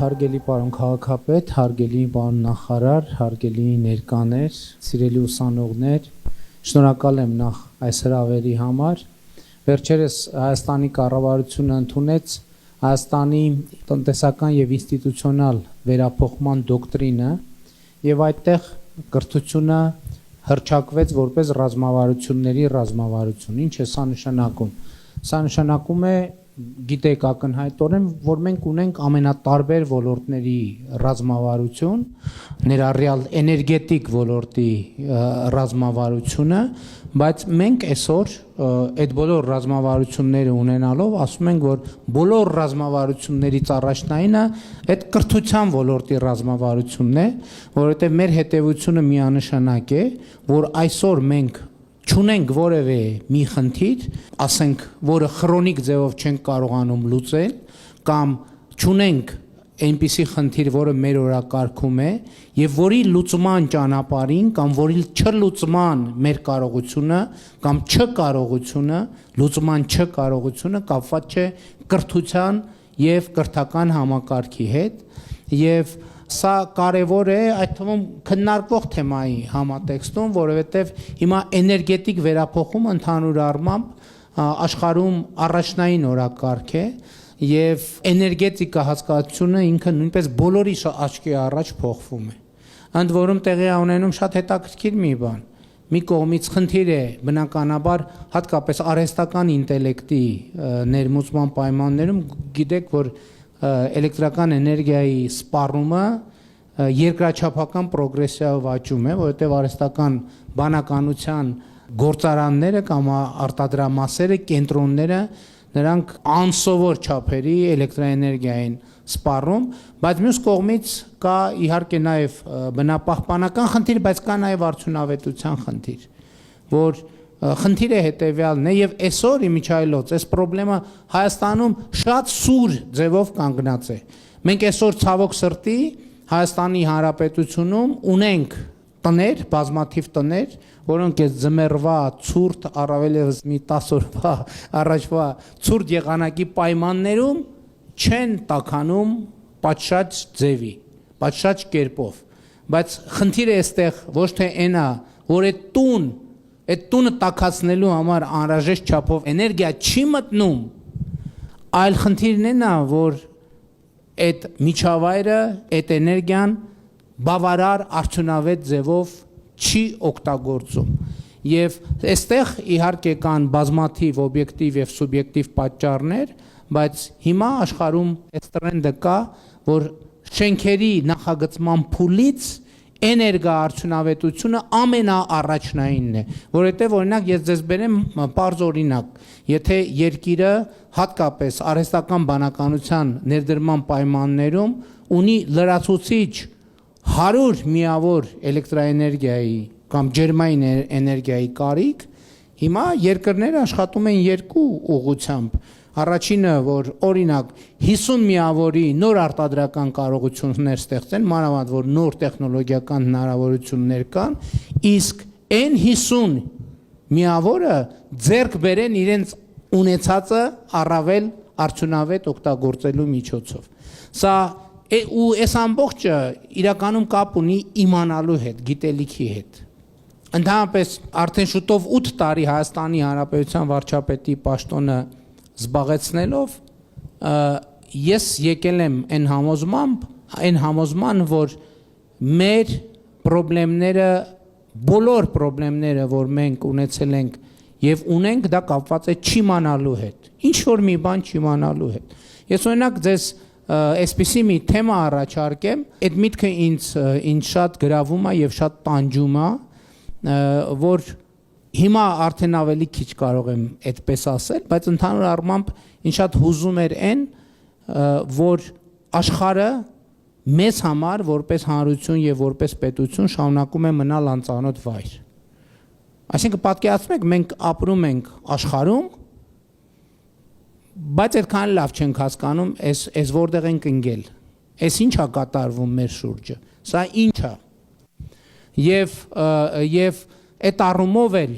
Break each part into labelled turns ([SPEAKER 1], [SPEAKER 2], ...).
[SPEAKER 1] Հարգելի պարոն քաղաքապետ, հարգելի պարոն նախարար, հարգելի ներկաներ, սիրելի ուսանողներ, շնորհակալ եմ նախ այս հրավերի համար։ Վերջերս Հայաստանի կառավարությունը ընդունեց Հայաստանի տնտեսական եւ ինստիտուցիոնալ վերափոխման դոկտրինը եւ այդտեղ կրթությունը հռչակվեց որպես ռազմավարությունների ռազմավարություն։ Ինչ է սա նշանակում։ Սա նշանակում է գիտեք ակնհայտորեն, որ մենք ունենք ամենատարբեր ոլորտների ռազմավարություն, ներառյալ էներգետիկ ոլորտի ռազմավարությունը, բայց մենք այսօր այդ բոլոր ռազմավարությունները ունենալով ասում ենք, որ բոլոր ռազմավարություններից առաջնայինը այդ կրթության ոլորտի ռազմավարությունն է, որովհետև մեր հետևությունը միանշանակ է, որ այսօր մենք չունենք որևէ մի խնդիր, ասենք, որը քրոնիկ ձևով չենք կարողանում լուծել, կամ չունենք այնպիսի խնդիր, որը մեր օրակարգում է, եւ որի լուծման ճանապարհին կամ որի չլուծման մեր կարողությունը կամ չկարողությունը, լուծման չկարողությունը կապված չէ կրթության եւ կրթական համակարգի հետ, եւ սա կարևոր է այդ թվում քննարկվող թեմայի համատեքստում, որովհետև հիմա էներգետիկ վերափոխումը ընդհանուր առմամբ աշխարհում առաջնային օրակարգ է եւ էներգետիկա հասկացությունը ինքը նույնպես բոլորի աչքի առաջ փոխվում է։ Ընդ որում տեղի է ունենում շատ հետաքրքիր մի բան։ Մի կողմից խնդիր է բնականաբար հատկապես արհեստական ինտելեկտի ներմուծման պայմաններում գիտեք, որ էլեկտրական էներգիայի սպառումը երկրաչափական պրոգրեսիայով աճում է, որովհետև արհեստական բանականության գործարանները կամ արտադրամասերը, կենտրոնները նրանք անսովոր չափերի էլեկտրաէներգիա են սպառում, բայց մյուս կողմից կա իհարկե նաև բնապահպանական խնդիր, բայց կա նաև արդյունավետության խնդիր, որ խնդիրը հետևյալն է եւ այսօր իմիջայլոց այս խնդրը Հայաստանում շատ սուր ձևով կանգնած է։ Մենք այսօր ցավոք սրտի Հայաստանի Հանրապետությունում ունենք տներ, բազմաթիվ տներ, որոնք այս ձմեռվա ցուրտ առավել եւս մի 10 օրվա առաջվա ցուրտ եղանակի պայմաններում չեն տաքանում պատշաճ ձևի, պատշաճ կերպով, բայց խնդիրը այստեղ ոչ թե այնա, որ այդ տունը տաքացնելու համար անհրաժեշտ չափով էներգիա չի մտնում, այլ խնդիրն է նա, որ այդ միջավայրը, այդ էներգիան բավարար արդյունավետ ձևով չի օգտագործում։ Եվ այստեղ իհարկե կան բազմաթիվ օբյեկտիվ եւ սուբյեկտիվ պատճառներ, բայց հիմա աշխարհում այս տրենդը կա, որ շենքերի նախագծման փուլից էներգաարդյունավետությունը ամենաառաջնայինն է, որովհետև օրինակ ես ձեզ բերեմ պարզ օրինակ, եթե երկիրը հատկապես արհեստական բանականության ներդրման պայմաններում ունի լրացուցիչ 100 միավոր էլեկտրաէներգիայի կամ ջերմային էներգիայի կարիք, հիմա երկրները աշխատում են երկու ուղղությամբ։ Առաջինը, որ օրինակ 50 միավորի նոր արտադրական կարողություններ ստեղծեն, մանավանդ որ նոր տեխնոլոգիական հնարավորություններ կան, իսկ այն 50 միավորը ձեռք բերեն իրենց ունեցածը առավել արդյունավետ օգտագործելու միջոցով։ Սա ու այս ամբողջը իրականում կապ ունի իմանալու հետ, գիտելիքի հետ։ Ընդհանրապես արդեն շուտով 8 տարի Հայաստանի Հանրապետության վարչապետի պաշտոնը զբաղեցնելով ես եկել եմ այն համոզման, որ մեր խնդիրները, բոլոր խնդիրները, որ մենք ունեցել ենք եւ ունենք, դա կապված է չիմանալու հետ։ Ինչ որ մի բան չիմանալու հետ։ Ես օրինակ ձեզ այսպիսի մի թեմա առաջարկեմ, այդ միտքը ինձ շատ գրավում է եւ շատ տանջում է, որ հիմա արդեն ավելի քիչ կարող եմ այդպես ասել, բայց ընդհանուր առմամբ ինձ շատ հուզում էր այն, որ աշխարհը մեզ համար որպես հանրություն եւ որպես պետություն շարունակում է մնալ անծանոթ վայր։ Այսինքն պատկերացնեք, մենք ապրում ենք աշխարհում, բայց այդքան լավ չենք հասկանում, այս որտեղ ենք ընկել։ Այս ինչ է կատարվում մեր շուրջը։ Սա ինչ է։ Եվ այդ առումով էլ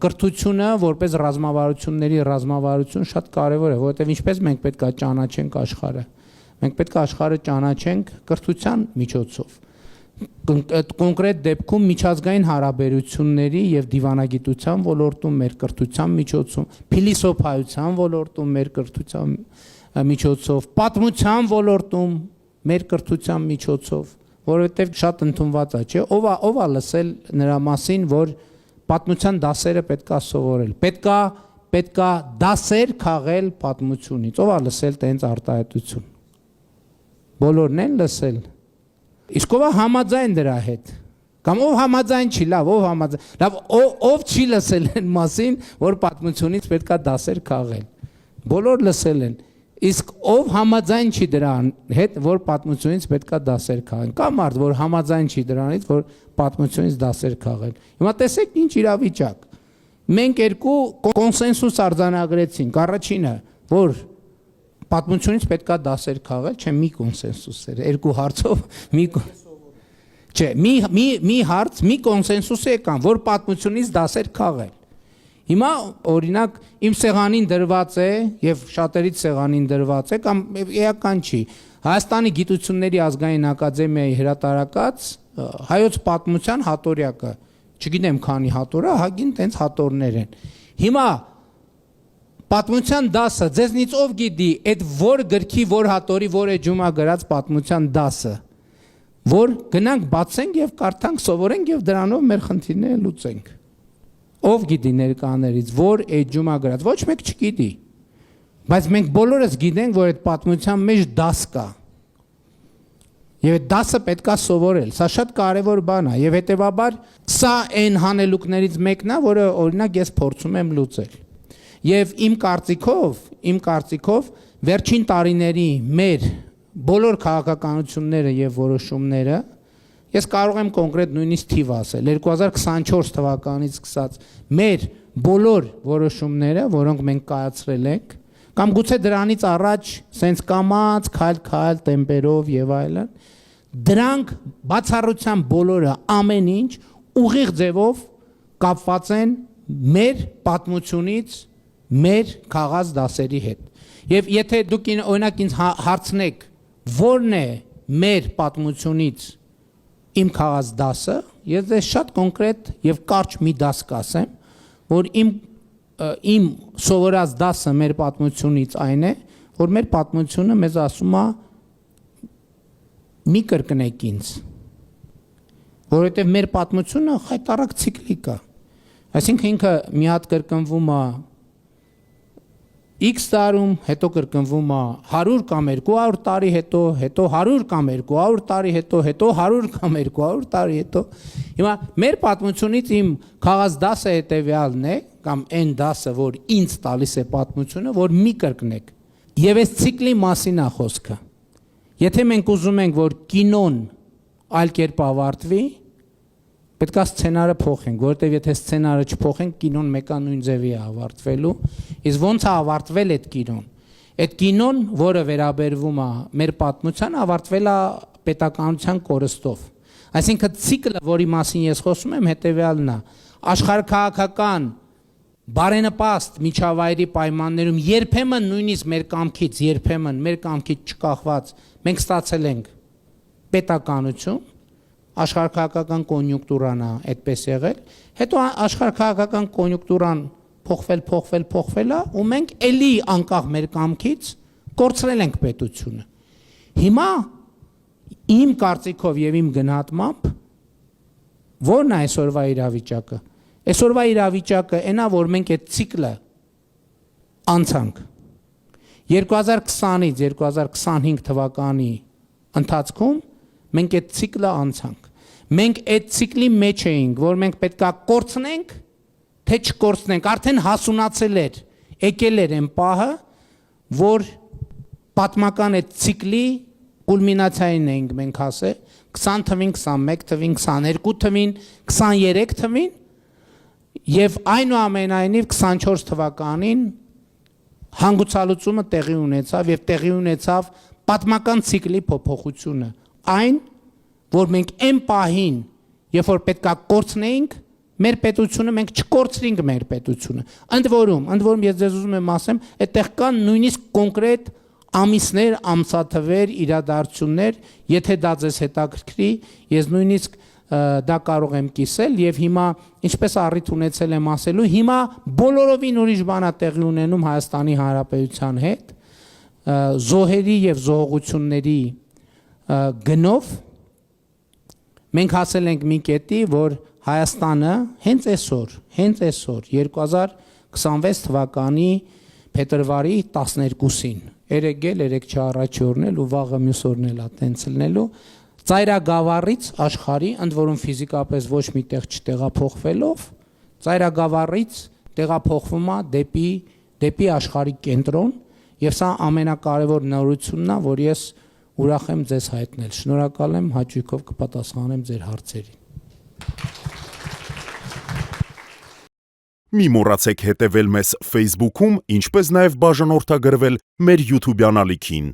[SPEAKER 1] կրթությունը որպես ռազմավարությունների ռազմավարություն շատ կարևոր է, որովհետև ինչպես մենք պետք է ճանաչենք աշխարհը։ Մենք պետք է աշխարհը ճանաչենք կրթության միջոցով։ Կոնկրետ դեպքում միջազգային հարաբերությունների եւ դիվանագիտության ոլորտում մեր կրթության միջոցով, փիլիսոփայության ոլորտում մեր կրթության միջոցով, պատմության ոլորտում մեր կրթության միջոցով, որովհետեւ շատ ընդունված է, չէ՞, ով է լսել նրա մասին, որ պատմության դասերը պետքա սովորել, պետքա դասեր քաղել պատմությունից, ով է լսել տենց արտահայտություն։ Բոլորն են լսել։ Իսկ ով է համաձայն դրա հետ։ Կամ ով համաձայն չի, լավ, ով համաձայն։ Լավ, ով չի լսել այն մասին, որ պատմությունից պետքա դասեր քաղել։ Բոլոր լսել են։ Իսկ ով համաձայն չի դրան հետ, որ պատմությունից պետքա դասեր քաղեն։ Կա մարդ, որ համաձայն չի դրանից, որ պատմությունից դասեր քաղել։ Հիմա տեսեք ինչ իրավիճակ։ Մենք երկու կոնսենսուս արձանագրեցինք։ Առաջինը, որ պատմությունից պետքա դասեր քաղել, չէ, մի կոնսենսուս էր, երկու հարցով չէ, մի հարց, մի կոնսենսուս եկան, որ պատմությունից դասեր քաղել։ Հիմա օրինակ իմ սեղանին դրված է եւ շատերից սեղանին դրված է կամ էական չի։ Հայաստանի գիտությունների ազգային ակադեմիայի հրատարակած հայոց պատմության հատորյակը, չգիտեմ քանի հատոր է, հագին տենց հատորներ են։ Հիմա պատմության դասը ձեզնից ով գիտի այդ որ գրքի որ հատորի որ էջումա գրած պատմության դասը, որ գնանք բացենք եւ կարդանք, սովորենք եւ դրանով մեր խնդիրները լուծենք։ Ով գիտի ներկաներից որ էջումա գրած, ոչ մեկ չգիտի։ Բայց մենք բոլորս գիտենք, որ այդ պատմության մեջ դաս կա։ Եվ այդ դասը պետքա սովորել։ Սա շատ կարևոր բան է եւ հետեւաբար սա այն հանելուկներից մեկն է, որը օրինակ ես փորձում եմ լուծել։ Եվ իմ կարծիքով վերջին տարիների մեր բոլոր քաղաքականությունները եւ որոշումները ես կարող եմ կոնկրետ նույնիսկ թիվ ասել 2024 թվականից սկսած մեր բոլոր որոշումները, որոնք մենք կայացրել ենք, կամ գուցե դրանից առաջ սենց կամած, քայլ տեմպերով եւ այլն, դրանք բացառությամբ բոլորը ամեն ինչ ուղիղ ձևով կապված են մեր պատմությունից մեր քաղաց դասերի հետ։ Եվ եթե դուք օրինակ ինձ հարցնեք, որն է մեր պատմությունից իմ քաղաց դասը, ես դες շատ կոնկրետ եւ կարճ մի դաս կասեմ, որ իմ սովորած դասը մեր պատմությունից այն է, որ մեր պատմությունը մեզ ասում է մի կրկնեք ինձ, որովհետեւ մեր պատմությունը խայտարակ ցիկլիկ է, այսինքն ինքը մի հատ կրկնվում է X տարում, հետո կրկնվում է 100 կամ 200 տարի հետո 100 կամ 200 տարի հետո 100 կամ 200 տարի հետո։ Հիմա մեր պատմությունից իմ քաղաց դասը հետևյալն է, կամ այն դասը, որ ինձ տալիս է պատմությունը, որ մի կրկնեք։ Եվ այս ցիկլի մասին է խոսքը։ Եթե մենք ուզում ենք, որ կինոն այլ կերպ ավարտվի, պետք է սցենարը փոխենք, որովհետև եթե սցենարը չփոխենք, կինոն մեկանույն ձևի է ավարտվելու, իսկ ոնց է ավարտվել այդ կինոն։ Այդ կինոն, որը վերաբերվում է մեր պատմության, ավարտվել է պետականության կորստով։ Այսինքն ցիկլը, որի մասին ես խոսում եմ, հետևյալն է. աշխարհաքաղաքական բարենպաստ միջավայրի պայմաններում երբեմն նույնիսկ մեր կամքից չկախված մենք ստացել ենք պետականություն, աշխարհաքաղաքական կոնյունկտուրան է այդպես եղել, հետո աշխարհաքաղաքական կոնյունկտուրան փոխվել է, ու մենք էլի անկախ մեր կամքից կորցրել ենք պետությունը։ Հիմա իմ կարծիքով եւ իմ գնահատմամբ ո՞րն է այսօրվա իրավիճակը։ Այսօրվա իրավիճակը այն է, որ մենք այդ ցիկլը անցանք 2020-ից 2025 թվականի ընթացքում մենք այդ ցիկլը անցանք։ Մենք այդ ցիկլի մեջ էինք, որ մենք պետքա կորցնենք, թե չկորցնենք, արդեն հասունացել էր, եկել էր այն պահը, որ պատմական այդ ցիկլի կուլմինացիային էինք մենք հասել, 20 թվին, 21 թվին, 22 թվին, 23 թվին, եւ այնուամենայնիվ 24 թվականին հանգուցալուծումը տեղի ունեցավ եւ տեղի ունեցավ պատմական ցիկլի փոփոխությունը։ Այն, որ մենք այն պահին, երբ որ պետքա կորցնեինք մեր պետությունը, մենք չկորցրինք մեր պետությունը։ Ընդ որում ես ձեզ ուզում եմ ասեմ, այդտեղ կան նույնիսկ կոնկրետ ամիսներ, ամսաթվեր, իրադարձություններ, եթե դա ձեզ հետաքրքրի, ես նույնիսկ դա կարող եմ կիսել եւ հիմա ինչպես առիթ ունեցել եմ ասելու, հիմա բոլորովին ուրիշ բան է տեղի ունենում Հայաստանի Հանրապետության հետ, զոհերի եւ զոհողությունների գնով մենք հասել ենք մի կետի, որ Հայաստանը հենց այսօր 2026 թվականի փետրվարի 12-ին երեք չառաջի օրն էլ ու վաղը մյուս օրն էլ է տենց լինելու ծայրագավառից աշխարհի, ընդ որում ֆիզիկապես ոչ մի տեղ չտեղափոխվելով, ծայրագավառից տեղափոխվում է դեպի աշխարհի կենտրոն, եւ սա ամենակարևոր նորությունն է, որ ես ուրախ եմ ձեզ հայտնել։ Շնորհակալ եմ, հաճույքով կպատասխանեմ ձեր հարցերին։
[SPEAKER 2] Մի մոռացեք հետևել մեզ Facebook-ում, ինչպես նաև բաժանորդագրվել մեր YouTube-յան ալիքին։